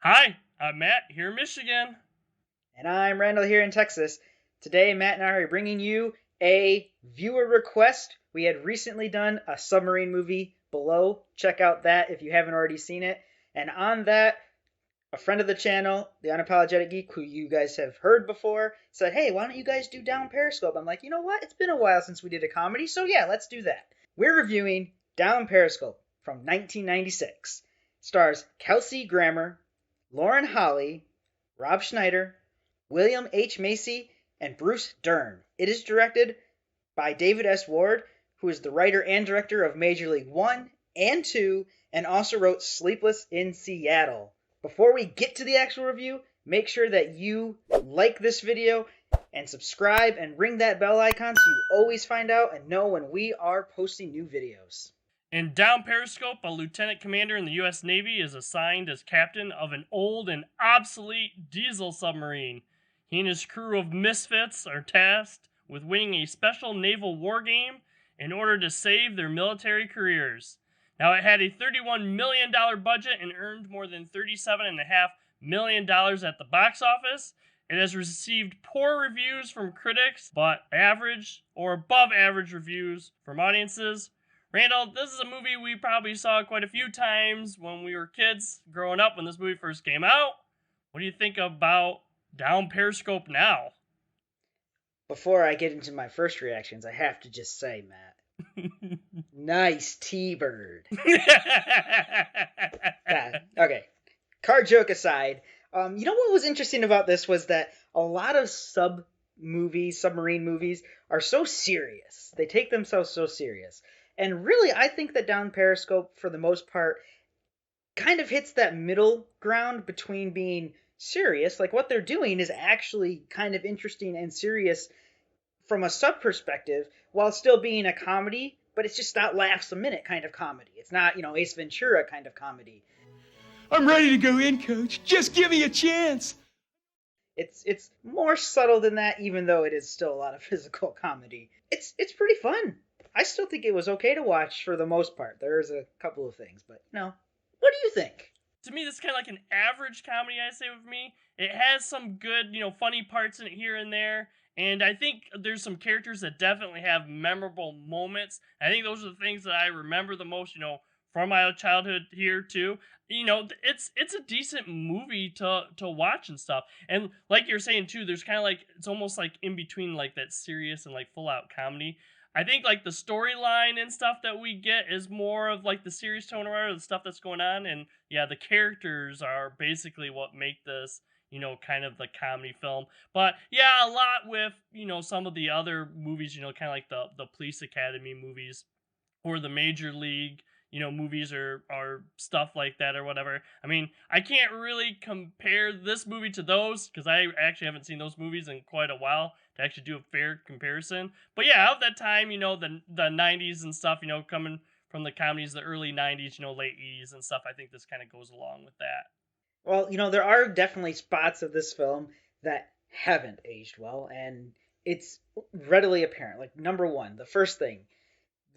Hi, I'm Matt here in Michigan. And I'm Randall here in Texas. Today, Matt and I are bringing you a viewer request. We had recently done a submarine movie below. Check out that if you haven't already seen it. And on that, a friend of the channel, the Unapologetic Geek, who you guys have heard before, said, "Hey, why don't you guys do Down Periscope?" I'm like, you know what? It's been a while since we did a comedy, so yeah, let's do that. We're reviewing Down Periscope from 1996. Stars Kelsey Grammer, Lauren Holly, Rob Schneider, William H. Macy, and Bruce Dern. It is directed by David S. Ward, who is the writer and director of Major League 1 and 2, and also wrote Sleepless in Seattle. Before we get to the actual review, make sure that you like this video and subscribe and ring that bell icon so you always find out and know when we are posting new videos. In Down Periscope, a lieutenant commander in the U.S. Navy is assigned as captain of an old and obsolete diesel submarine. He and his crew of misfits are tasked with winning a special naval war game in order to save their military careers. Now, it had a $31 million budget and earned more than $37.5 million at the box office. It has received poor reviews from critics, but average or above average reviews from audiences. Randall, this is a movie we probably saw quite a few times when we were kids growing up when this movie first came out. What do you think about Down Periscope now? Before I get into my first reactions, I have to just say, Matt, nice T-Bird. Okay, card joke aside, you know what was interesting about this was that a lot of submarine movies, are so serious. They take themselves so serious. And really, I think that Down Periscope, for the most part, kind of hits that middle ground between being serious, like what they're doing is actually kind of interesting and serious from a sub perspective, while still being a comedy, but it's just not laughs a minute kind of comedy. It's not, Ace Ventura kind of comedy. I'm ready to go in, Coach. Just give me a chance. It's more subtle than that, even though it is still a lot of physical comedy. It's pretty fun. I still think it was okay to watch for the most part. There's a couple of things, but what do you think? To me, this is kind of like an average comedy, I say, with me. It has some good, funny parts in it here and there. And I think there's some characters that definitely have memorable moments. I think those are the things that I remember the most, from my childhood here too. It's a decent movie to watch and stuff. And like you're saying too, there's kind of like it's almost like in between like that serious and like full out comedy. I think like the storyline and stuff that we get is more of like the serious tone or the stuff that's going on, and yeah, the characters are basically what make this kind of the comedy film. But yeah, a lot with some of the other movies, kind of like the Police Academy movies or the Major League movies or stuff like that or whatever. I mean, I can't really compare this movie to those because I actually haven't seen those movies in quite a while to actually do a fair comparison. But yeah, of that time, the 90s and stuff, coming from the comedies, the early 90s, late 80s and stuff, I think this kind of goes along with that. Well, there are definitely spots of this film that haven't aged well, and it's readily apparent. Like, number one, the first thing,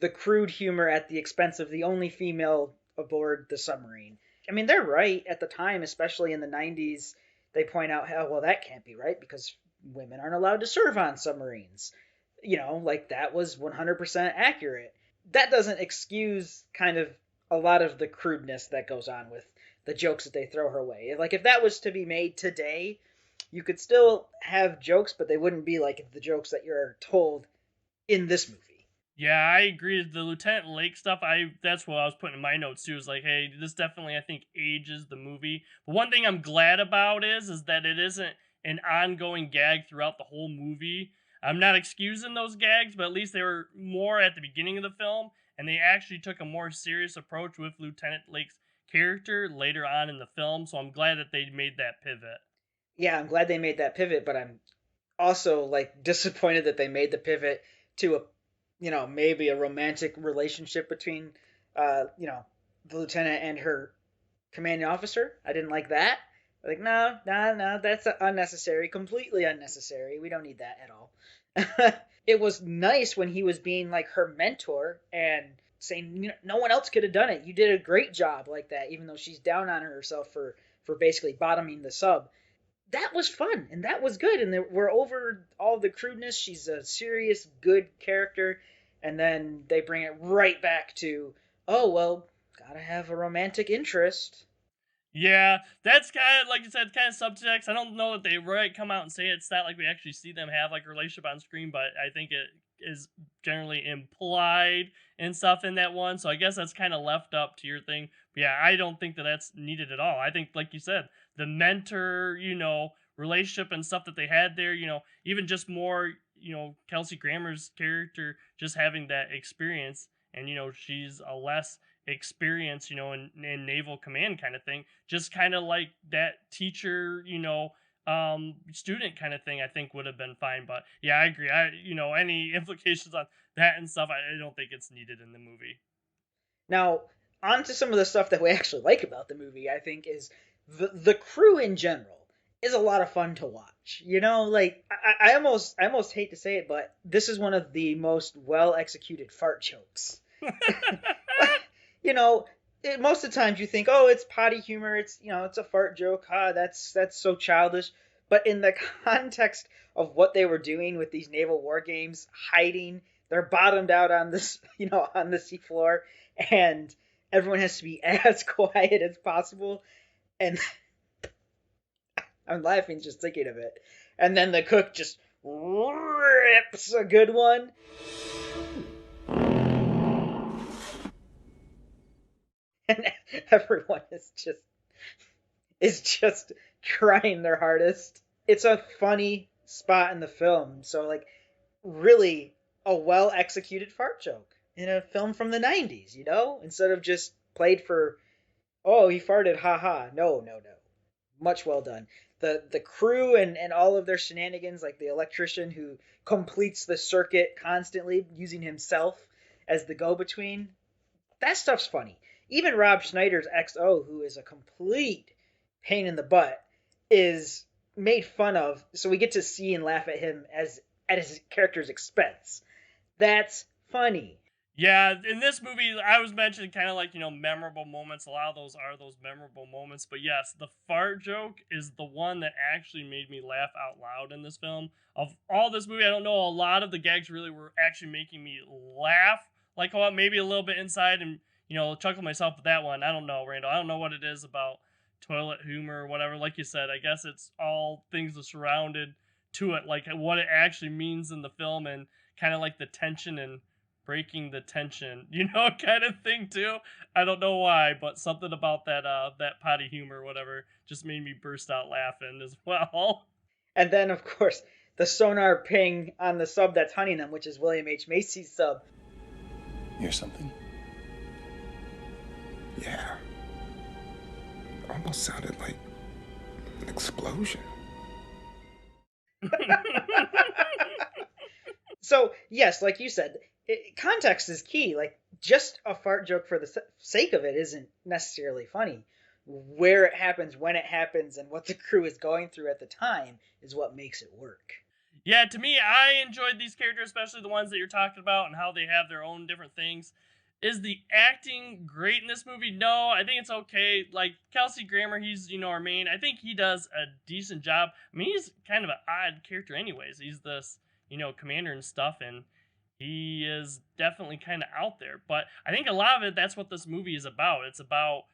the crude humor at the expense of the only female aboard the submarine. I mean, they're right at the time, especially in the 90s. They point out how, well, that can't be right because women aren't allowed to serve on submarines. Like that was 100% accurate. That doesn't excuse kind of a lot of the crudeness that goes on with the jokes that they throw her way. Like if that was to be made today, you could still have jokes, but they wouldn't be like the jokes that you're told in this movie. Yeah, I agree. The Lieutenant Lake stuff, that's what I was putting in my notes too. Is like, hey, this definitely I think ages the movie. But one thing I'm glad about is that it isn't an ongoing gag throughout the whole movie. I'm not excusing those gags, but at least they were more at the beginning of the film, and they actually took a more serious approach with Lieutenant Lake's character later on in the film. So I'm glad that they made that pivot. Yeah, I'm glad they made that pivot, but I'm also like disappointed that they made the pivot to a maybe a romantic relationship between, the lieutenant and her commanding officer. I didn't like that. Like, no, that's unnecessary, completely unnecessary. We don't need that at all. It was nice when he was being like her mentor and saying no one else could have done it. You did a great job like that, even though she's down on herself for basically bottoming the sub. That was fun and that was good. And we're over all the crudeness. She's a serious, good character. And then they bring it right back to, oh, well, gotta have a romantic interest. Yeah, that's kind of like you said, kind of subtext. I don't know that they right come out and say it. It's not like we actually see them have like a relationship on screen, but I think it is generally implied and stuff in that one. So I guess that's kind of left up to your thing. But yeah, I don't think that that's needed at all. I think, like you said, the mentor, relationship and stuff that they had there, even just more, Kelsey Grammer's character just having that experience, and she's a less experience, in naval command kind of thing, just kind of like that teacher, student kind of thing, I think would have been fine. But yeah, I agree. Any implications on that and stuff, I don't think it's needed in the movie. Now, on to some of the stuff that we actually like about the movie, I think, is the crew in general is a lot of fun to watch. Like I almost hate to say it, but this is one of the most well executed fart jokes. Most of the times you think, oh, it's potty humor, it's a fart joke, that's so childish. But in the context of what they were doing with these naval war games, hiding, they're bottomed out on this, on the seafloor, and everyone has to be as quiet as possible. And I'm laughing just thinking of it. And then the cook just rips a good one. And everyone is just trying their hardest. It's a funny spot in the film. So, like, really a well executed fart joke in a film from the 90s, instead of just played for, oh, he farted, haha. No. Much well done. The crew and all of their shenanigans, like the electrician who completes the circuit constantly using himself as the go-between, that stuff's funny. Even Rob Schneider's XO, who is a complete pain in the butt, is made fun of, so we get to see and laugh at him at his character's expense. That's funny. Yeah, in this movie, I was mentioning kind of like, memorable moments. A lot of those are those memorable moments. But yes, the fart joke is the one that actually made me laugh out loud in this film. Of all this movie, I don't know, a lot of the gags really were actually making me laugh. Like, maybe a little bit inside and, chuckle myself with that one. I don't know, Randall. I don't know what it is about toilet humor or whatever. Like you said, I guess it's all things that surrounded to it, like what it actually means in the film and kind of like the tension and breaking the tension, kind of thing too. I don't know why, but something about that potty humor or whatever just made me burst out laughing as well. And then, of course, the sonar ping on the sub that's hunting them, which is William H. Macy's sub. Hear something? Yeah. Almost sounded like an explosion. So, yes, like you said, context is key. Like, just a fart joke for the sake of it isn't necessarily funny. Where it happens, when it happens, and what the crew is going through at the time is what makes it work. Yeah, to me, I enjoyed these characters, especially the ones that you're talking about and how they have their own different things. Is the acting great in this movie? No, I think it's okay. Like, Kelsey Grammer, he's, our main. I think he does a decent job. I mean, he's kind of an odd character anyways. He's this, commander and stuff, and he is definitely kind of out there. But I think a lot of it, that's what this movie is about. It's about,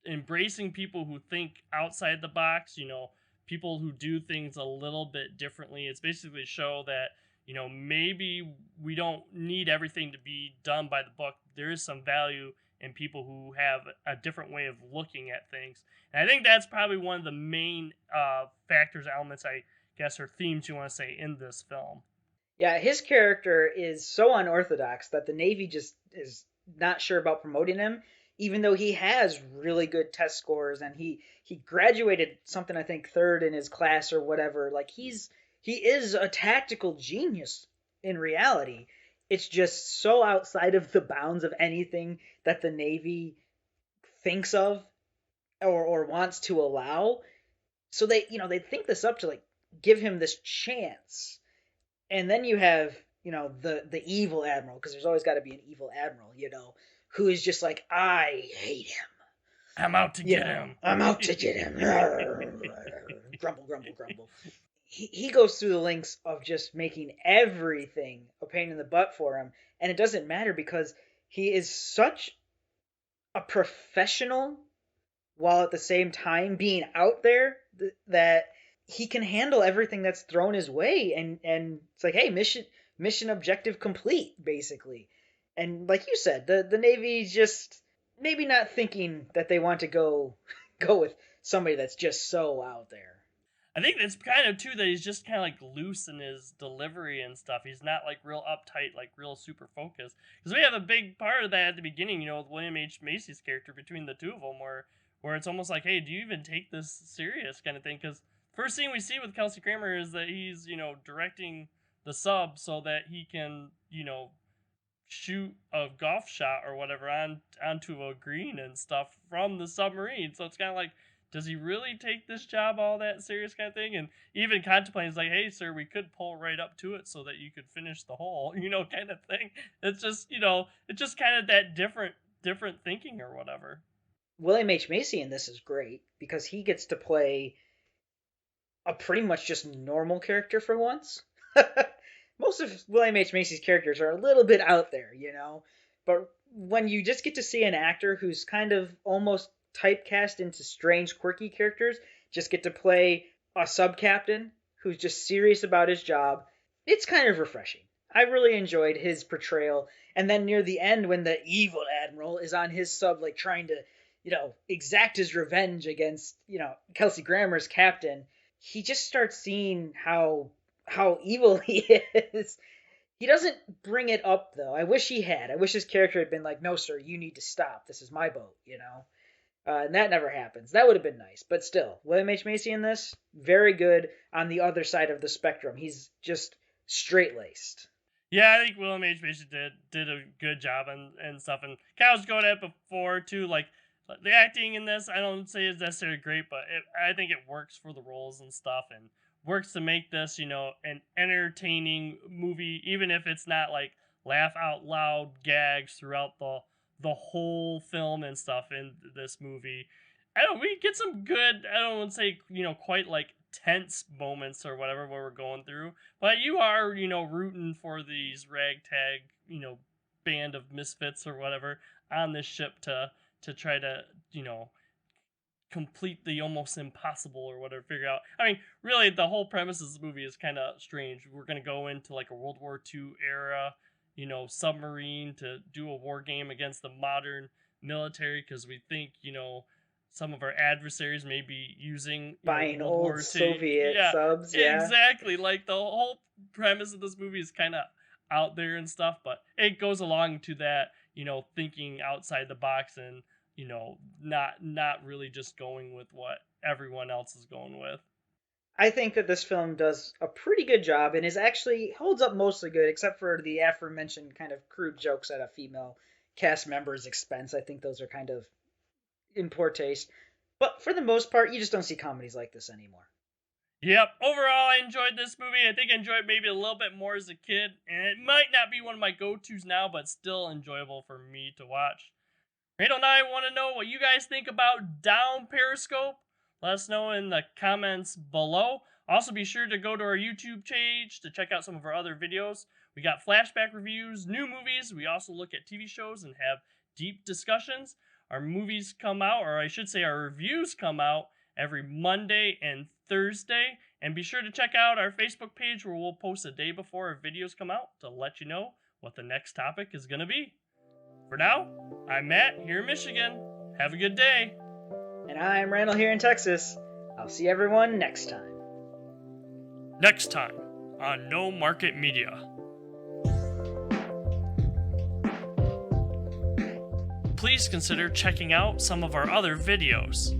embracing people who think outside the box, people who do things a little bit differently. It's basically a show that, maybe we don't need everything to be done by the book. There is some value in people who have a different way of looking at things. And I think that's probably one of the main factors, elements, I guess, or themes you want to say in this film. Yeah, his character is so unorthodox that the Navy just is not sure about promoting him, even though he has really good test scores and he graduated something, I think, third in his class or whatever. Like, he is a tactical genius in reality. It's just so outside of the bounds of anything that the Navy thinks of or wants to allow. So they think this up to, like, give him this chance. And then you have the evil admiral, because there's always got to be an evil admiral, who is just like, I hate him. I'm out to get him. I'm out to get him. Grumble, grumble, grumble. He goes through the lengths of just making everything a pain in the butt for him, and it doesn't matter because he is such a professional while at the same time being out there that he can handle everything that's thrown his way, and it's like, hey, mission objective complete, basically. And like you said, the Navy's just maybe not thinking that they want to go with somebody that's just so out there. I think it's kind of, too, that he's just kind of, like, loose in his delivery and stuff. He's not, like, real uptight, like, real super focused. Because we have a big part of that at the beginning, with William H. Macy's character between the two of them, where it's almost like, hey, do you even take this serious kind of thing? Because first thing we see with Kelsey Grammer is that he's, directing the sub so that he can, shoot a golf shot or whatever onto a green and stuff from the submarine. So it's kind of like, does he really take this job all that serious kind of thing? And even contemplating, it's like, hey, sir, we could pull right up to it so that you could finish the hole, kind of thing. It's just, it's just kind of that different thinking or whatever. William H. Macy in this is great because he gets to play a pretty much just normal character for once. Most of William H. Macy's characters are a little bit out there, But when you just get to see an actor who's kind of almost typecast into strange, quirky characters, just get to play a sub-captain who's just serious about his job, it's kind of refreshing. I really enjoyed his portrayal. And then near the end, when the evil admiral is on his sub, like trying to, exact his revenge against, Kelsey Grammer's captain, he just starts seeing how evil he is. He doesn't bring it up, though. I wish he had. I wish his character had been like, no, sir, you need to stop. This is my boat, And that never happens. That would have been nice. But still, William H. Macy in this, very good on the other side of the spectrum. He's just straight-laced. Yeah, I think William H. Macy did a good job and stuff. And Cal was going at it before, too. Like, the acting in this, I don't say is necessarily great, but I think it works for the roles and stuff. And works to make this, an entertaining movie, even if it's not, like, laugh out loud gags throughout the whole film and stuff in this movie. We get some good, I don't want to say, quite like tense moments or whatever where we're going through, but you are, rooting for these ragtag, band of misfits or whatever on this ship to try to, complete the almost impossible or whatever, figure out. I mean, really, the whole premise of this movie is kind of strange. We're going to go into like a World War II era, submarine to do a war game against the modern military because we think, some of our adversaries may be using buying World old War II. Soviet subs. Yeah, exactly. Like the whole premise of this movie is kind of out there and stuff, but it goes along to that, thinking outside the box and, not really just going with what everyone else is going with. I think that this film does a pretty good job and is actually holds up mostly good, except for the aforementioned kind of crude jokes at a female cast member's expense. I think those are kind of in poor taste. But for the most part, you just don't see comedies like this anymore. Yep. Overall, I enjoyed this movie. I think I enjoyed maybe a little bit more as a kid. And it might not be one of my go-tos now, but still enjoyable for me to watch. Randall and I want to know what you guys think about Down Periscope. Let us know in the comments below. Also, be sure to go to our YouTube page to check out some of our other videos. We got flashback reviews, new movies. We also look at TV shows and have deep discussions. Our movies come out, or I should say our reviews come out every Monday and Thursday. And be sure to check out our Facebook page where we'll post a day before our videos come out to let you know what the next topic is going to be. For now, I'm Matt here in Michigan. Have a good day. And I'm Randall here in Texas. I'll see everyone next time. Next time on No Market Media. Please consider checking out some of our other videos.